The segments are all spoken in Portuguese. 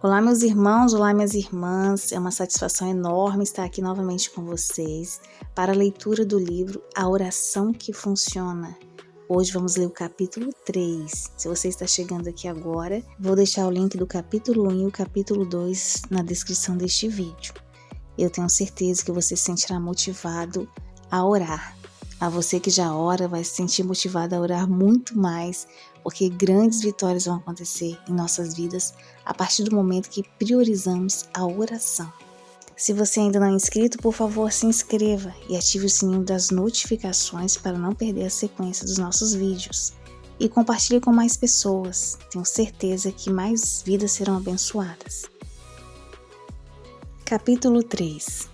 Olá, meus irmãos, olá, minhas irmãs. É uma satisfação enorme estar aqui novamente com vocês para a leitura do livro A Oração que Funciona. Hoje vamos ler o capítulo 3. Se você está chegando aqui agora, vou deixar o link do capítulo 1 e o capítulo 2 na descrição deste vídeo. Eu tenho certeza que você se sentirá motivado a orar. A você que já ora vai se sentir motivado a orar muito mais, porque grandes vitórias vão acontecer em nossas vidas a partir do momento que priorizamos a oração. Se você ainda não é inscrito, por favor, se inscreva e ative o sininho das notificações para não perder a sequência dos nossos vídeos. E compartilhe com mais pessoas. Tenho certeza que mais vidas serão abençoadas. Capítulo 3.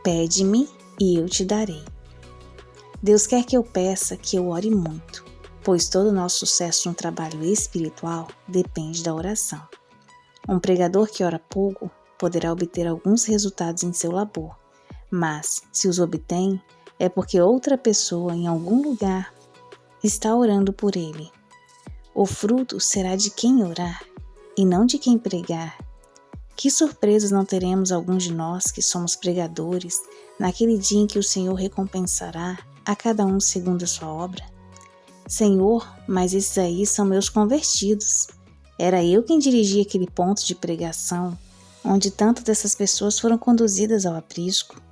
Pede-me e eu te darei. Deus quer que eu peça que eu ore muito, pois todo o nosso sucesso no trabalho espiritual depende da oração. Um pregador que ora pouco poderá obter alguns resultados em seu labor, mas, se os obtém, é porque outra pessoa em algum lugar está orando por ele. O fruto será de quem orar e não de quem pregar. Que surpresas não teremos alguns de nós que somos pregadores naquele dia em que o Senhor recompensará a cada um segundo a sua obra? Senhor, mas esses aí são meus convertidos. Era eu quem dirigia aquele ponto de pregação, onde tantas dessas pessoas foram conduzidas ao aprisco.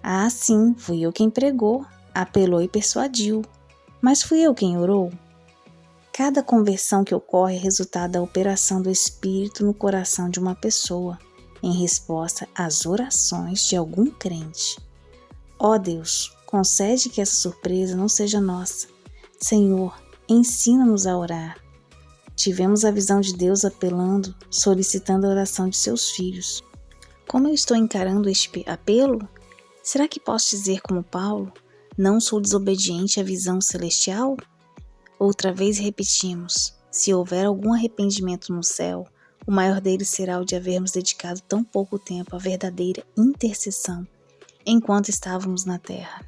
Ah, sim, fui eu quem pregou, apelou e persuadiu. Mas fui eu quem orou? Cada conversão que ocorre é resultado da operação do Espírito no coração de uma pessoa, em resposta às orações de algum crente. Ó Deus, concede que essa surpresa não seja nossa. Senhor, ensina-nos a orar. Tivemos a visão de Deus apelando, solicitando a oração de seus filhos. Como eu estou encarando este apelo? Será que posso dizer como Paulo, não sou desobediente à visão celestial? Outra vez repetimos, se houver algum arrependimento no céu, o maior deles será o de havermos dedicado tão pouco tempo à verdadeira intercessão, enquanto estávamos na terra.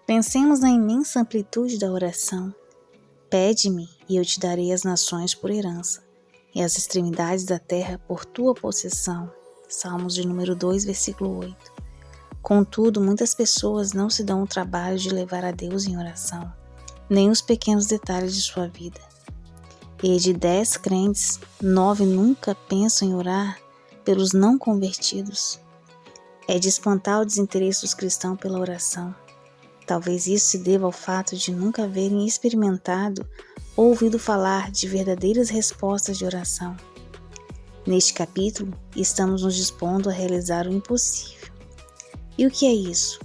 Pensemos na imensa amplitude da oração. Pede-me e eu te darei as nações por herança, e as extremidades da terra por tua possessão. Salmos de número 2, versículo 8. Contudo, muitas pessoas não se dão o trabalho de levar a Deus em oração, nem os pequenos detalhes de sua vida. E de 10 crentes, 9 nunca pensam em orar pelos não convertidos. É de espantar o desinteresse dos cristãos pela oração. Talvez isso se deva ao fato de nunca haverem experimentado ou ouvido falar de verdadeiras respostas de oração. Neste capítulo, estamos nos dispondo a realizar o impossível. E o que é isso?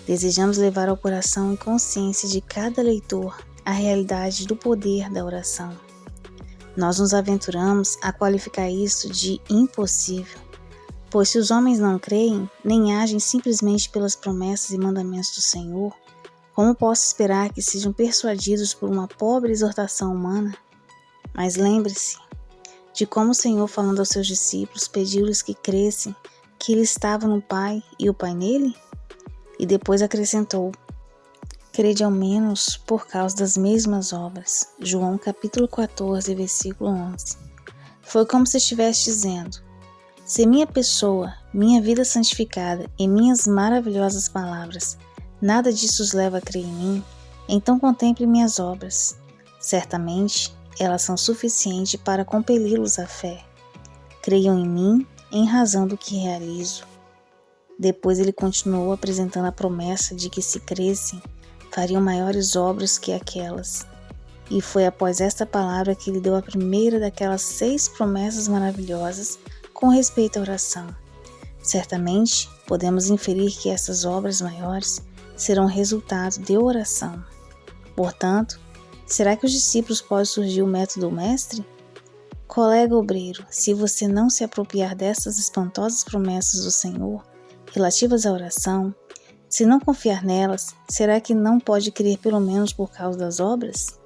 Desejamos levar ao coração e consciência de cada leitor a realidade do poder da oração. Nós nos aventuramos a qualificar isso de impossível, pois se os homens não creem, nem agem simplesmente pelas promessas e mandamentos do Senhor, como posso esperar que sejam persuadidos por uma pobre exortação humana? Mas lembre-se de como o Senhor, falando aos seus discípulos, pediu-lhes que crescem que Ele estava no Pai e o Pai nele? E depois acrescentou, crede ao menos por causa das mesmas obras. João capítulo 14, versículo 11. Foi como se estivesse dizendo, se minha pessoa, minha vida santificada e minhas maravilhosas palavras, nada disso os leva a crer em mim, então contemple minhas obras. Certamente, elas são suficientes para compeli-los à fé. Creiam em mim em razão do que realizo. Depois ele continuou apresentando a promessa de que se crescem, fariam maiores obras que aquelas. E foi após esta palavra que ele deu a primeira daquelas 6 promessas maravilhosas com respeito à oração. Certamente, podemos inferir que essas obras maiores serão resultado de oração. Portanto, será que os discípulos podem surgir o método do mestre? Colega obreiro, se você não se apropriar dessas espantosas promessas do Senhor, relativas à oração, se não confiar nelas, será que não pode crer pelo menos por causa das obras?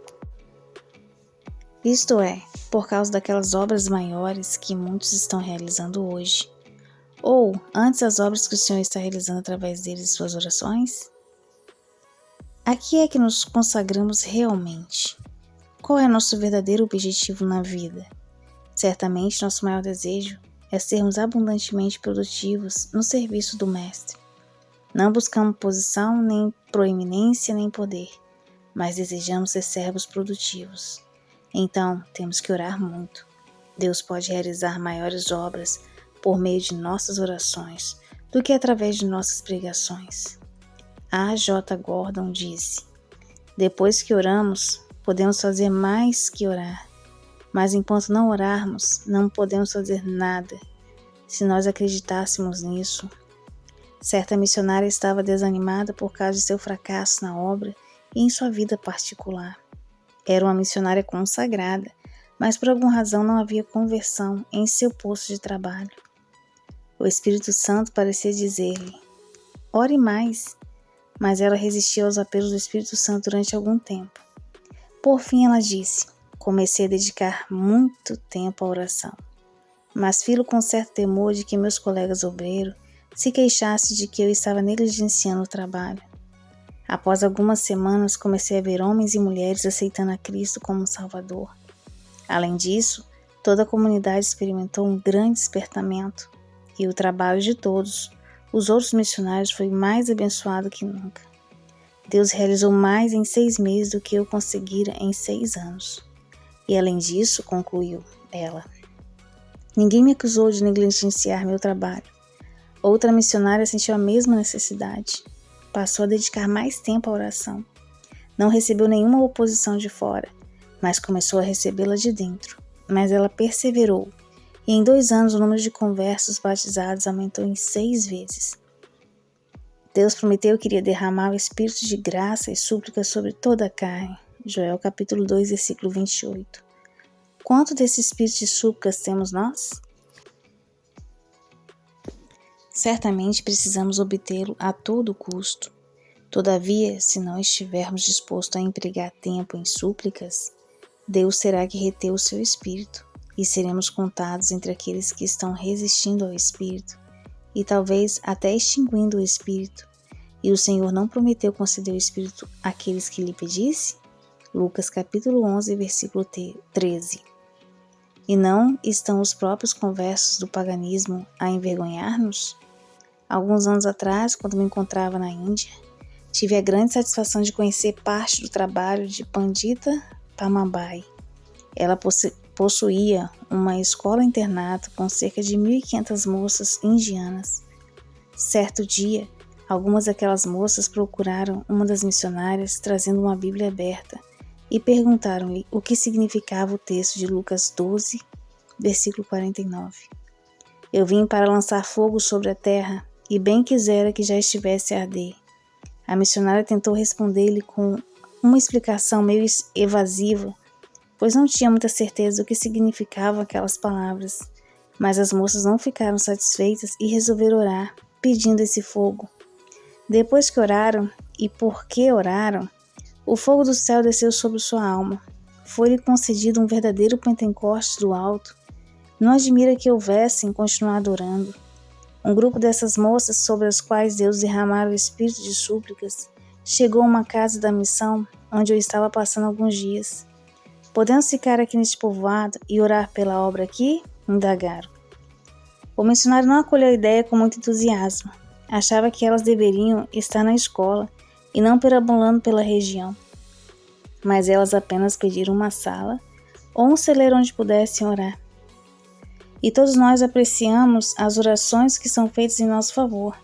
Isto é, por causa daquelas obras maiores que muitos estão realizando hoje. Ou antes as obras que o Senhor está realizando através deles e suas orações? A que é que nos consagramos realmente? Qual é nosso verdadeiro objetivo na vida? Certamente nosso maior desejo é sermos abundantemente produtivos no serviço do Mestre. Não buscamos posição, nem proeminência, nem poder, mas desejamos ser servos produtivos. Então, temos que orar muito. Deus pode realizar maiores obras por meio de nossas orações do que através de nossas pregações. A. J. Gordon disse: depois que oramos, podemos fazer mais que orar. Mas enquanto não orarmos, não podemos fazer nada. Se nós acreditássemos nisso. Certa missionária estava desanimada por causa de seu fracasso na obra e em sua vida particular. Era uma missionária consagrada, mas por alguma razão não havia conversão em seu posto de trabalho. O Espírito Santo parecia dizer-lhe: ore mais, mas ela resistiu aos apelos do Espírito Santo durante algum tempo. Por fim ela disse: comecei a dedicar muito tempo à oração, mas filo com certo temor de que meus colegas obreiros se queixassem de que eu estava negligenciando o trabalho. Após algumas semanas comecei a ver homens e mulheres aceitando a Cristo como Salvador. Além disso, toda a comunidade experimentou um grande despertamento e o trabalho de todos os outros missionários foi mais abençoado que nunca. Deus realizou mais em 6 meses do que eu conseguira em 6 anos. E além disso, concluiu ela, ninguém me acusou de negligenciar meu trabalho. Outra missionária sentiu a mesma necessidade. Passou a dedicar mais tempo à oração. Não recebeu nenhuma oposição de fora, mas começou a recebê-la de dentro. Mas ela perseverou, e em 2 anos o número de conversos batizados aumentou em 6 vezes. Deus prometeu que iria derramar o espírito de graça e súplica sobre toda a carne. Joel capítulo 2, versículo 28. Quanto desse espírito de súplicas temos nós? Certamente precisamos obtê-lo a todo custo. Todavia, se não estivermos dispostos a empregar tempo em súplicas, Deus terá que reter o seu espírito e seremos contados entre aqueles que estão resistindo ao espírito e talvez até extinguindo o espírito. E o Senhor não prometeu conceder o espírito àqueles que lhe pedisse? Lucas capítulo 11, versículo 13. E não estão os próprios conversos do paganismo a envergonhar-nos? Alguns anos atrás, quando me encontrava na Índia, tive a grande satisfação de conhecer parte do trabalho de Pandita Pamabai. Ela possuía uma escola-internato com cerca de 1.500 moças indianas. Certo dia, algumas daquelas moças procuraram uma das missionárias trazendo uma Bíblia aberta e perguntaram-lhe o que significava o texto de Lucas 12, versículo 49. Eu vim para lançar fogo sobre a terra e bem quisera que já estivesse a arder. A missionária tentou responder-lhe com uma explicação meio evasiva, pois não tinha muita certeza do que significavam aquelas palavras, mas as moças não ficaram satisfeitas e resolveram orar, pedindo esse fogo. Depois que oraram, e porque oraram, o fogo do céu desceu sobre sua alma. Foi-lhe concedido um verdadeiro Pentecostes do alto. Não admira que houvessem continuado orando. Um grupo dessas moças, sobre as quais Deus derramara o espírito de súplicas, chegou a uma casa da missão, onde eu estava passando alguns dias. Podemos ficar aqui neste povoado e orar pela obra aqui? Indagaram. O missionário não acolheu a ideia com muito entusiasmo. Achava que elas deveriam estar na escola e não perambulando pela região. Mas elas apenas pediram uma sala ou um celeiro onde pudessem orar. E todos nós apreciamos as orações que são feitas em nosso favor.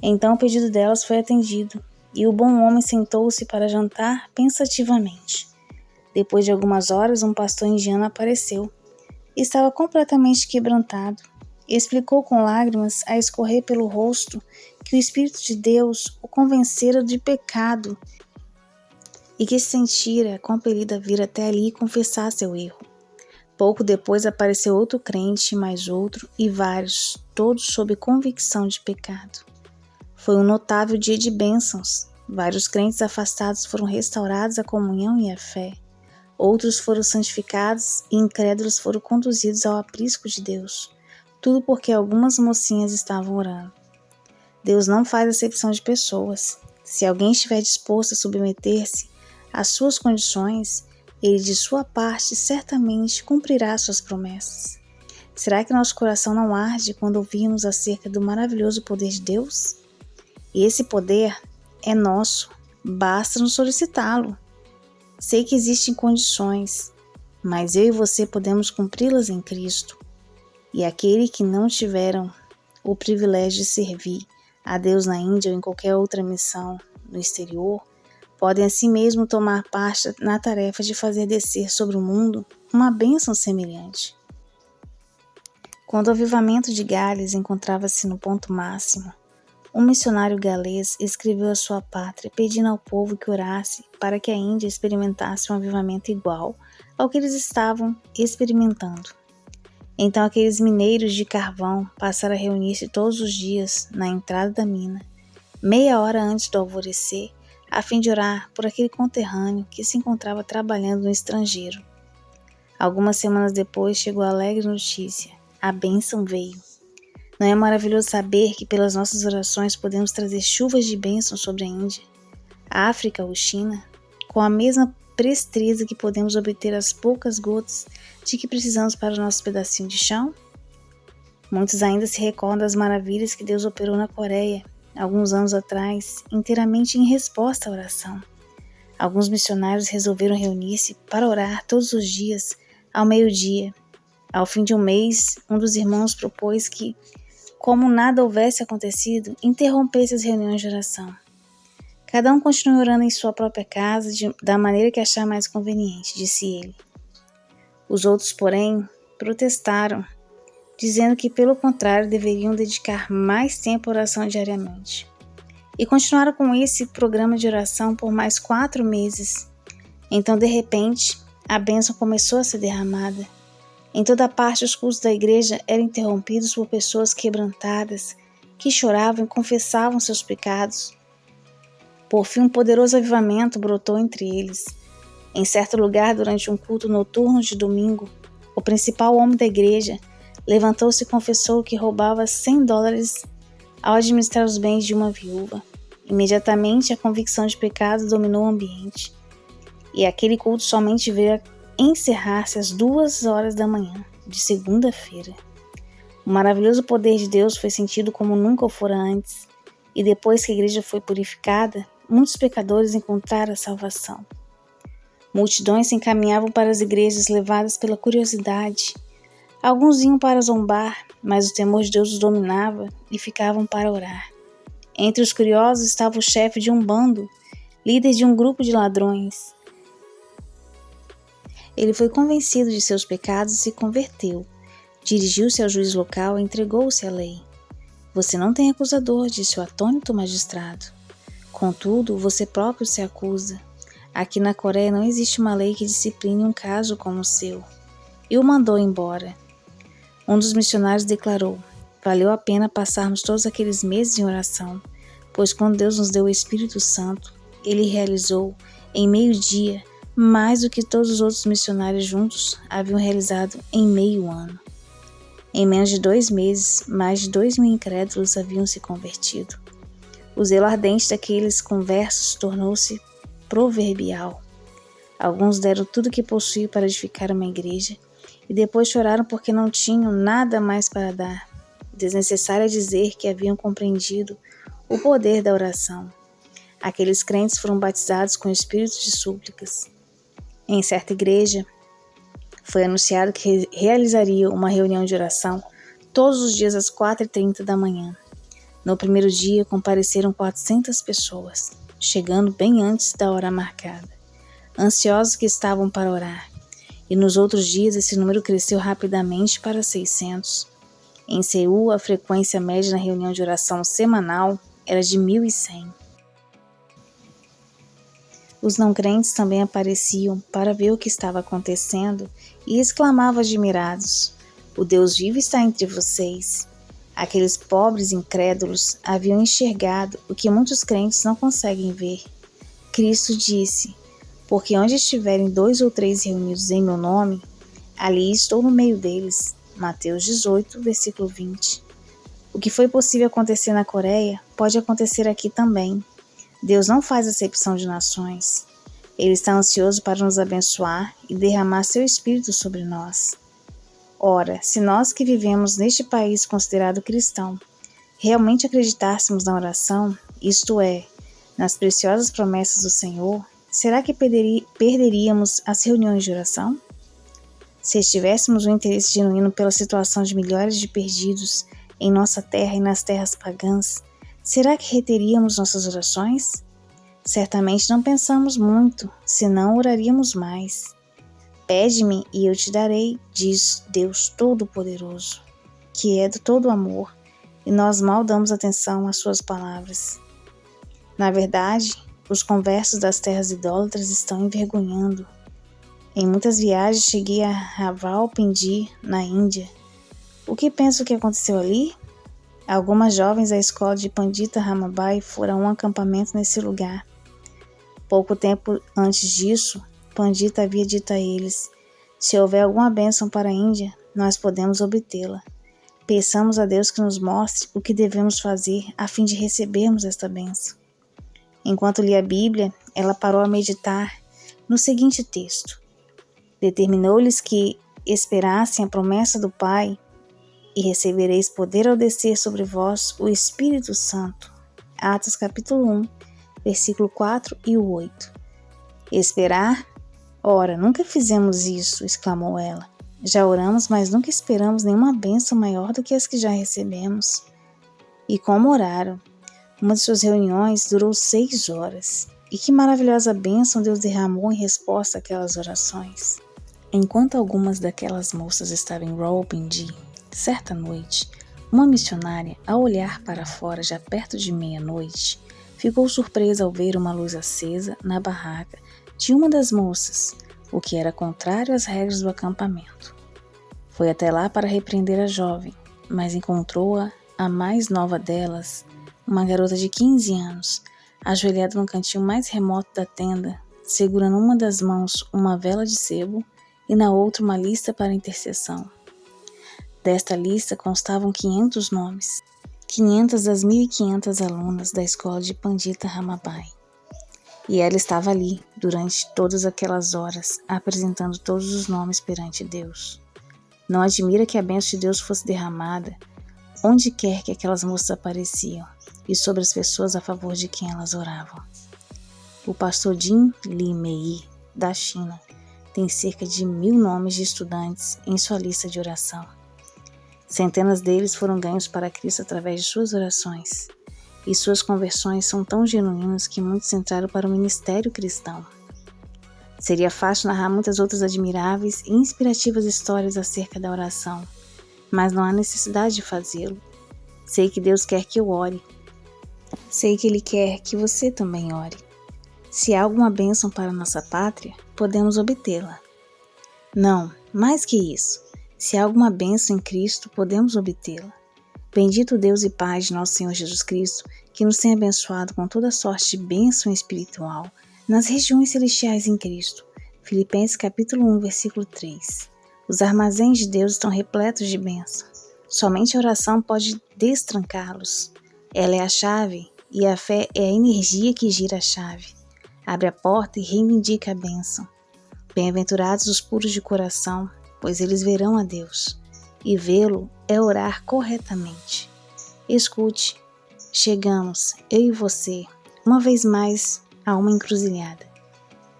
Então o pedido delas foi atendido, e o bom homem sentou-se para jantar pensativamente. Depois de algumas horas, um pastor indiano apareceu. Estava completamente quebrantado. Explicou com lágrimas a escorrer pelo rosto que o Espírito de Deus o convencera de pecado e que se sentira compelido a vir até ali e confessar seu erro. Pouco depois apareceu outro crente, mais outro e vários, todos sob convicção de pecado. Foi um notável dia de bênçãos. Vários crentes afastados foram restaurados à comunhão e à fé. Outros foram santificados e incrédulos foram conduzidos ao aprisco de Deus. Tudo porque algumas mocinhas estavam orando. Deus não faz acepção de pessoas. Se alguém estiver disposto a submeter-se às suas condições, Ele de sua parte certamente cumprirá suas promessas. Será que nosso coração não arde quando ouvimos acerca do maravilhoso poder de Deus? E esse poder é nosso, basta nos solicitá-lo. Sei que existem condições, mas eu e você podemos cumpri-las em Cristo. E aquele que não tiveram o privilégio de servir a Deus na Índia ou em qualquer outra missão no exterior, podem assim mesmo tomar parte na tarefa de fazer descer sobre o mundo uma bênção semelhante. Quando o avivamento de Gales encontrava-se no ponto máximo, um missionário galês escreveu à sua pátria pedindo ao povo que orasse para que a Índia experimentasse um avivamento igual ao que eles estavam experimentando. Então aqueles mineiros de carvão passaram a reunir-se todos os dias na entrada da mina, meia hora antes do alvorecer, a fim de orar por aquele conterrâneo que se encontrava trabalhando no estrangeiro. Algumas semanas depois chegou a alegre notícia: a bênção veio. Não é maravilhoso saber que pelas nossas orações podemos trazer chuvas de bênção sobre a Índia, a África ou China, com a mesma presteza que podemos obter as poucas gotas de que precisamos para o nosso pedacinho de chão? Muitos ainda se recordam das maravilhas que Deus operou na Coreia, alguns anos atrás, inteiramente em resposta à oração. Alguns missionários resolveram reunir-se para orar todos os dias, ao meio-dia. Ao fim de um mês, um dos irmãos propôs que, como nada houvesse acontecido, interrompesse as reuniões de oração. Cada um continue orando em sua própria casa, da maneira que achar mais conveniente, disse ele. Os outros, porém, protestaram, dizendo que, pelo contrário, deveriam dedicar mais tempo à oração diariamente. E continuaram com esse programa de oração por mais 4 meses. Então, de repente, a bênção começou a ser derramada. Em toda parte, os cultos da igreja eram interrompidos por pessoas quebrantadas, que choravam e confessavam seus pecados. Por fim, um poderoso avivamento brotou entre eles. Em certo lugar, durante um culto noturno de domingo, o principal homem da igreja levantou-se e confessou que roubava $100 ao administrar os bens de uma viúva. Imediatamente, a convicção de pecado dominou o ambiente. E aquele culto somente veio a encerrar-se às 2h da manhã, de segunda-feira. O maravilhoso poder de Deus foi sentido como nunca o fora antes, e depois que a igreja foi purificada, muitos pecadores encontraram a salvação. Multidões se encaminhavam para as igrejas levadas pela curiosidade. Alguns iam para zombar, mas o temor de Deus os dominava e ficavam para orar. Entre os curiosos estava o chefe de um bando, líder de um grupo de ladrões. Ele foi convencido de seus pecados e se converteu. Dirigiu-se ao juiz local e entregou-se à lei. Você não tem acusador, disse o atônito magistrado. Contudo, você próprio se acusa. Aqui na Coreia não existe uma lei que discipline um caso como o seu. E o mandou embora. Um dos missionários declarou: valeu a pena passarmos todos aqueles meses em oração, pois quando Deus nos deu o Espírito Santo, Ele realizou, em meio-dia, mais do que todos os outros missionários juntos haviam realizado em meio ano. Em menos de 2 meses, mais de 2.000 incrédulos haviam se convertido. O zelo ardente daqueles conversos tornou-se proverbial. Alguns deram tudo o que possuíam para edificar uma igreja e depois choraram porque não tinham nada mais para dar. Desnecessário é dizer que haviam compreendido o poder da oração. Aqueles crentes foram batizados com espíritos de súplicas. Em certa igreja, foi anunciado que realizaria uma reunião de oração todos os dias às 4h30 da manhã. No primeiro dia, compareceram 400 pessoas, chegando bem antes da hora marcada, ansiosos que estavam para orar. E nos outros dias, esse número cresceu rapidamente para 600. Em Seul, a frequência média na reunião de oração semanal era de 1.100. Os não crentes também apareciam para ver o que estava acontecendo e exclamavam admirados: o Deus vivo está entre vocês. Aqueles pobres incrédulos haviam enxergado o que muitos crentes não conseguem ver. Cristo disse: porque onde estiverem 2 ou 3 reunidos em meu nome, ali estou no meio deles. Mateus 18, versículo 20. O que foi possível acontecer na Coreia pode acontecer aqui também. Deus não faz acepção de nações. Ele está ansioso para nos abençoar e derramar seu Espírito sobre nós. Ora, se nós que vivemos neste país considerado cristão, realmente acreditássemos na oração, isto é, nas preciosas promessas do Senhor, será que perderíamos as reuniões de oração? Se estivéssemos um interesse genuíno pela situação de milhares de perdidos em nossa terra e nas terras pagãs, será que reteríamos nossas orações? Certamente não pensamos muito, senão oraríamos mais. Pede-me e eu te darei, diz Deus Todo-Poderoso, que é do todo amor, e nós mal damos atenção às suas palavras. Na verdade, os conversos das terras idólatras estão envergonhando. Em muitas viagens cheguei a Rawalpindi, na Índia. O que penso que aconteceu ali? Algumas jovens da escola de Pandita Ramabai foram a um acampamento nesse lugar. Pouco tempo antes disso, Pandita havia dito a eles: se houver alguma bênção para a Índia, nós podemos obtê-la. Peçamos a Deus que nos mostre o que devemos fazer a fim de recebermos esta bênção. Enquanto lia a Bíblia, ela parou a meditar no seguinte texto: determinou-lhes que esperassem a promessa do Pai e recebereis poder ao descer sobre vós o Espírito Santo. Atos capítulo 1, versículo 4 e o 8. Esperar? Ora, nunca fizemos isso, exclamou ela. Já oramos, mas nunca esperamos nenhuma bênção maior do que as que já recebemos. E como oraram? Uma de suas reuniões durou 6 horas. E que maravilhosa bênção Deus derramou em resposta àquelas orações. Enquanto algumas daquelas moças estavam em Rawalpindi, certa noite, uma missionária, ao olhar para fora já perto de meia-noite, ficou surpresa ao ver uma luz acesa na barraca de uma das moças, o que era contrário às regras do acampamento. Foi até lá para repreender a jovem, mas encontrou-a, a mais nova delas, uma garota de 15 anos, ajoelhada no cantinho mais remoto da tenda, segurando uma das mãos uma vela de sebo e na outra uma lista para intercessão. Desta lista constavam 500 nomes, 500 das 1.500 alunas da escola de Pandita Ramabai. E ela estava ali, durante todas aquelas horas, apresentando todos os nomes perante Deus. Não admira que a bênção de Deus fosse derramada onde quer que aquelas moças apareciam e sobre as pessoas a favor de quem elas oravam. O pastor Jin Li Mei, da China, tem cerca de 1.000 nomes de estudantes em sua lista de oração. Centenas deles foram ganhos para Cristo através de suas orações, e suas conversões são tão genuínas que muitos entraram para o ministério cristão. Seria fácil narrar muitas outras admiráveis e inspirativas histórias acerca da oração, mas não há necessidade de fazê-lo. Sei que Deus quer que eu ore. Sei que Ele quer que você também ore. Se há alguma bênção para nossa pátria, podemos obtê-la. Não, mais que isso. Se há alguma bênção em Cristo, podemos obtê-la. Bendito Deus e Pai de nosso Senhor Jesus Cristo, que nos tem abençoado com toda sorte de bênção espiritual nas regiões celestiais em Cristo. Filipenses capítulo 1, versículo 3. Os armazéns de Deus estão repletos de bênção. Somente a oração pode destrancá-los. Ela é a chave e a fé é a energia que gira a chave. Abre a porta e reivindica a bênção. Bem-aventurados os puros de coração, pois eles verão a Deus. E vê-lo é orar corretamente. Escute, chegamos, eu e você, uma vez mais, a uma encruzilhada.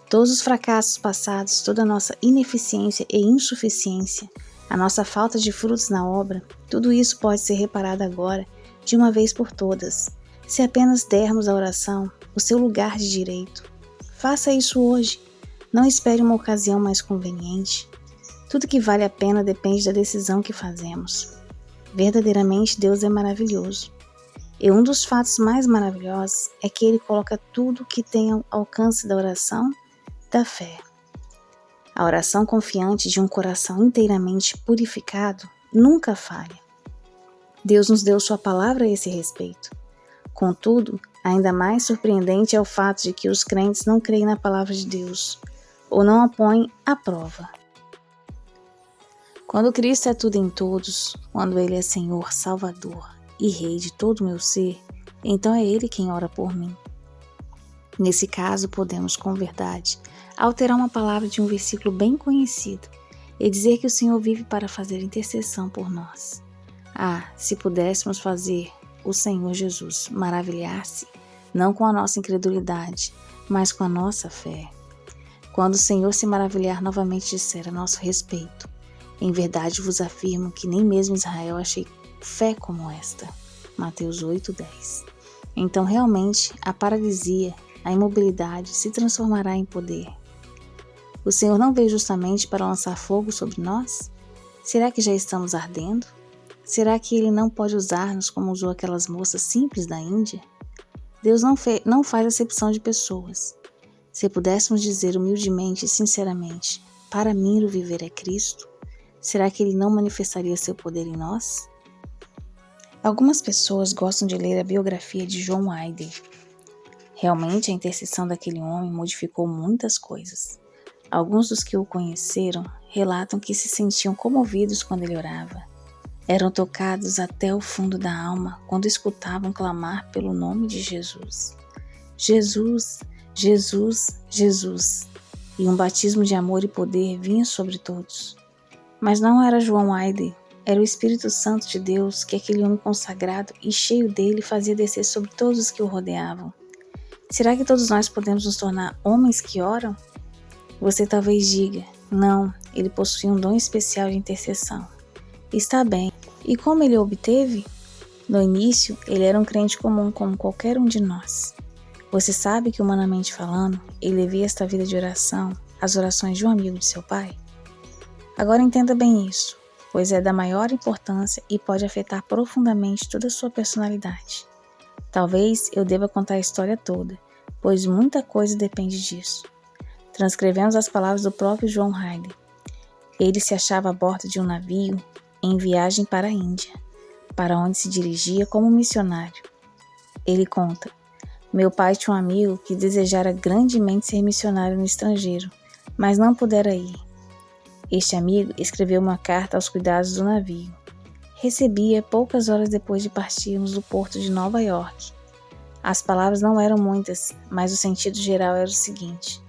Todos os fracassos passados, toda a nossa ineficiência e insuficiência, a nossa falta de frutos na obra, tudo isso pode ser reparado agora, de uma vez por todas, se apenas dermos à oração o seu lugar de direito. Faça isso hoje. Não espere uma ocasião mais conveniente. Tudo que vale a pena depende da decisão que fazemos. Verdadeiramente, Deus é maravilhoso. E um dos fatos mais maravilhosos é que Ele coloca tudo que tem ao alcance da oração, da fé. A oração confiante de um coração inteiramente purificado nunca falha. Deus nos deu sua palavra a esse respeito. Contudo, ainda mais surpreendente é o fato de que os crentes não creem na palavra de Deus, ou não a põem à prova. Quando Cristo é tudo em todos, quando Ele é Senhor, Salvador e Rei de todo o meu ser, então é Ele quem ora por mim. Nesse caso, podemos, com verdade, alterar uma palavra de um versículo bem conhecido e dizer que o Senhor vive para fazer intercessão por nós. Se pudéssemos fazer o Senhor Jesus maravilhar-se, não com a nossa incredulidade, mas com a nossa fé. Quando o Senhor se maravilhar novamente disser a nosso respeito, em verdade vos afirmo que nem mesmo Israel achei fé como esta. Mateus 8:10. Então realmente a paralisia, a imobilidade se transformará em poder. O Senhor não veio justamente para lançar fogo sobre nós? Será que já estamos ardendo? Será que Ele não pode usar-nos como usou aquelas moças simples da Índia? Deus não faz acepção de pessoas. Se pudéssemos dizer humildemente e sinceramente, para mim o viver é Cristo, será que Ele não manifestaria seu poder em nós? Algumas pessoas gostam de ler a biografia de John Wesley. Realmente a intercessão daquele homem modificou muitas coisas. Alguns dos que o conheceram relatam que se sentiam comovidos quando ele orava. Eram tocados até o fundo da alma quando escutavam clamar pelo nome de Jesus. Jesus, Jesus, Jesus. E um batismo de amor e poder vinha sobre todos. Mas não era João Wesley, era o Espírito Santo de Deus que aquele homem consagrado e cheio dele fazia descer sobre todos os que o rodeavam. Será que todos nós podemos nos tornar homens que oram? Você talvez diga, não, ele possuía um dom especial de intercessão. Está bem. E como ele o obteve? No início, ele era um crente comum como qualquer um de nós. Você sabe que, humanamente falando, ele devia esta vida de oração às orações de um amigo de seu pai? Agora entenda bem isso, pois é da maior importância e pode afetar profundamente toda a sua personalidade. Talvez eu deva contar a história toda, pois muita coisa depende disso. Transcrevemos as palavras do próprio John Wesley. Ele se achava a bordo de um navio em viagem para a Índia, para onde se dirigia como missionário. Ele conta, meu pai tinha um amigo que desejara grandemente ser missionário no estrangeiro, mas não pudera ir. Este amigo escreveu uma carta aos cuidados do navio. Recebia poucas horas depois de partirmos do porto de Nova York. As palavras não eram muitas, mas o sentido geral era o seguinte: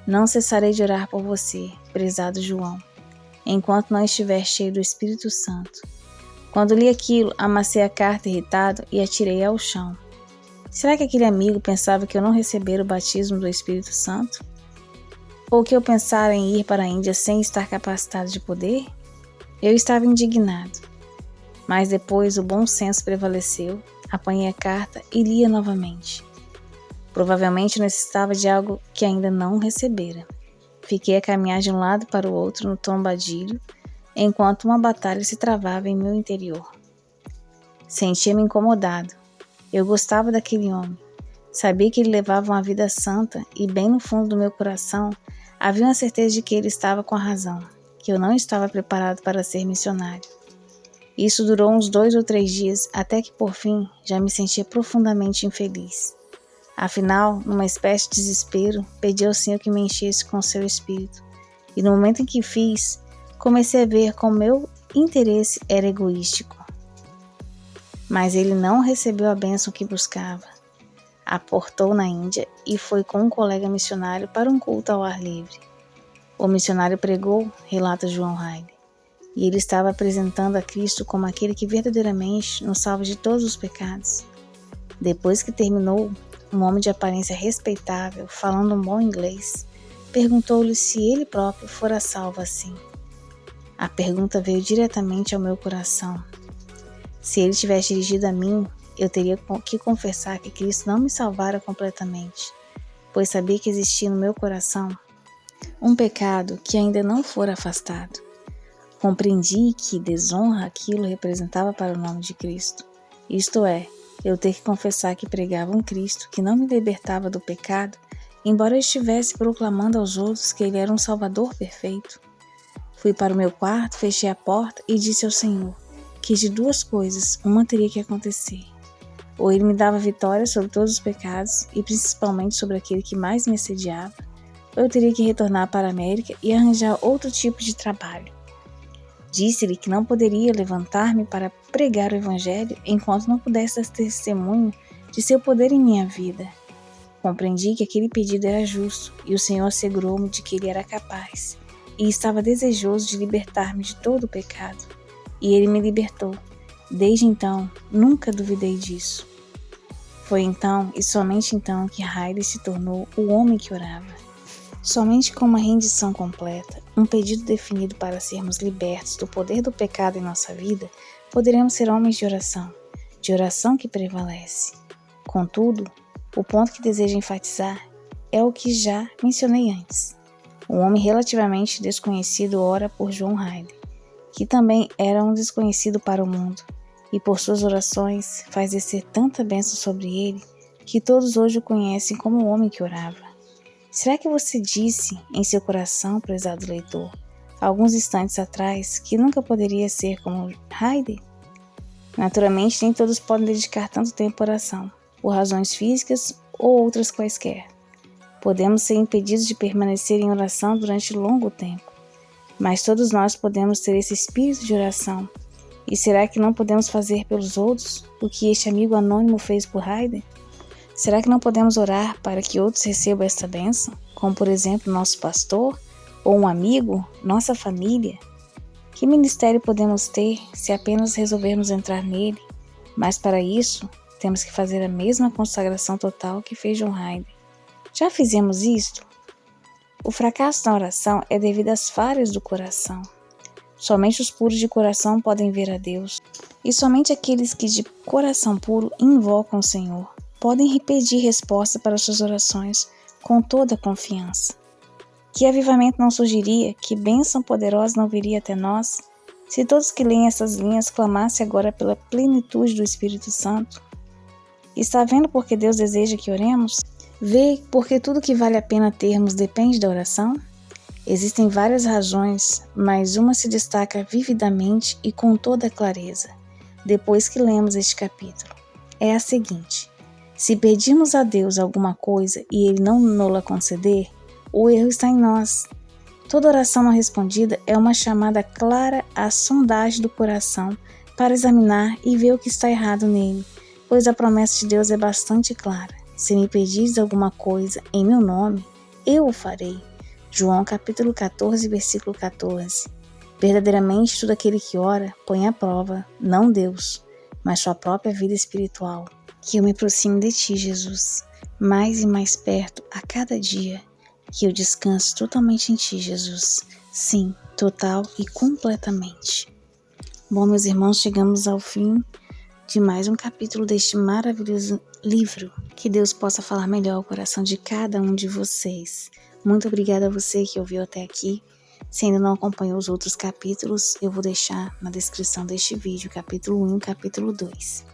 não cessarei de orar por você, prezado João, enquanto não estiver cheio do Espírito Santo. Quando li aquilo, amassei a carta irritado e atirei ao chão. Será que aquele amigo pensava que eu não recebera o batismo do Espírito Santo? Ou que eu pensara em ir para a Índia sem estar capacitado de poder? Eu estava indignado. Mas depois o bom senso prevaleceu, apanhei a carta e li-a novamente. Provavelmente necessitava de algo que ainda não recebera. Fiquei a caminhar de um lado para o outro no tombadilho, enquanto uma batalha se travava em meu interior. Sentia-me incomodado. Eu gostava daquele homem. Sabia que ele levava uma vida santa e bem no fundo do meu coração havia uma certeza de que ele estava com a razão, que eu não estava preparado para ser missionário. Isso durou uns 2 ou 3 dias, até que por fim já me sentia profundamente infeliz. Afinal, numa espécie de desespero, pedi ao Senhor que me enchesse com seu Espírito. E no momento em que fiz, comecei a ver como meu interesse era egoístico. Mas ele não recebeu a bênção que buscava. Aportou na Índia e foi com um colega missionário para um culto ao ar livre. O missionário pregou, relata João Wesley, e ele estava apresentando a Cristo como aquele que verdadeiramente nos salva de todos os pecados. Depois que terminou, um homem de aparência respeitável, falando um bom inglês, perguntou-lhe se ele próprio fora salvo assim. A pergunta veio diretamente ao meu coração. Se ele tivesse dirigido a mim, eu teria que confessar que Cristo não me salvara completamente, pois sabia que existia no meu coração um pecado que ainda não fora afastado. Compreendi que desonra aquilo representava para o nome de Cristo, isto é, eu ter que confessar que pregava um Cristo que não me libertava do pecado, embora eu estivesse proclamando aos outros que Ele era um Salvador perfeito. Fui para o meu quarto, fechei a porta e disse ao Senhor que de 2 coisas, uma teria que acontecer. Ou Ele me dava vitória sobre todos os pecados, e principalmente sobre aquele que mais me assediava, ou eu teria que retornar para a América e arranjar outro tipo de trabalho. Disse-lhe que não poderia levantar-me para pregar o Evangelho enquanto não pudesse dar testemunho de seu poder em minha vida. Compreendi que aquele pedido era justo e o Senhor assegurou-me de que ele era capaz, e estava desejoso de libertar-me de todo o pecado. E ele me libertou. Desde então, nunca duvidei disso. Foi então e somente então que Heidi se tornou o homem que orava. Somente com uma rendição completa, um pedido definido para sermos libertos do poder do pecado em nossa vida, poderemos ser homens de oração que prevalece. Contudo, o ponto que desejo enfatizar é o que já mencionei antes. Um homem relativamente desconhecido ora por John Heidi, que também era um desconhecido para o mundo, e por suas orações faz descer tanta bênção sobre ele que todos hoje o conhecem como o homem que orava. Será que você disse em seu coração, prezado leitor, alguns instantes atrás, que nunca poderia ser como Heidi? Naturalmente, nem todos podem dedicar tanto tempo à oração, por razões físicas ou outras quaisquer. Podemos ser impedidos de permanecer em oração durante longo tempo, mas todos nós podemos ter esse espírito de oração. E será que não podemos fazer pelos outros o que este amigo anônimo fez por Heidi? Será que não podemos orar para que outros recebam esta bênção, como por exemplo nosso pastor, ou um amigo, nossa família? Que ministério podemos ter se apenas resolvermos entrar nele? Mas para isso, temos que fazer a mesma consagração total que fez John Heidi. Já fizemos isto? O fracasso na oração é devido às falhas do coração. Somente os puros de coração podem ver a Deus, e somente aqueles que de coração puro invocam o Senhor podem pedir resposta para suas orações com toda a confiança. Que avivamento não surgiria, que bênção poderosa não viria até nós, se todos que leem essas linhas clamassem agora pela plenitude do Espírito Santo? Está vendo por que Deus deseja que oremos? Vê porque tudo que vale a pena termos depende da oração? Existem várias razões, mas uma se destaca vividamente e com toda clareza, depois que lemos este capítulo. É a seguinte: se pedirmos a Deus alguma coisa e Ele não nos conceder, o erro está em nós. Toda oração não respondida é uma chamada clara à sondagem do coração para examinar e ver o que está errado nele, pois a promessa de Deus é bastante clara. Se me pedires alguma coisa em meu nome, eu o farei. João capítulo 14, versículo 14. Verdadeiramente, todo aquele que ora põe à prova, não Deus, mas sua própria vida espiritual. Que eu me aproxime de Ti, Jesus, mais e mais perto a cada dia. Que eu descanse totalmente em Ti, Jesus. Sim, total e completamente. Bom, meus irmãos, chegamos ao fim de mais um capítulo deste maravilhoso livro. Que Deus possa falar melhor ao coração de cada um de vocês. Muito obrigada a você que ouviu até aqui. Se ainda não acompanhou os outros capítulos, eu vou deixar na descrição deste vídeo, capítulo 1 e capítulo 2.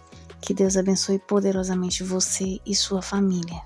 Que Deus abençoe poderosamente você e sua família.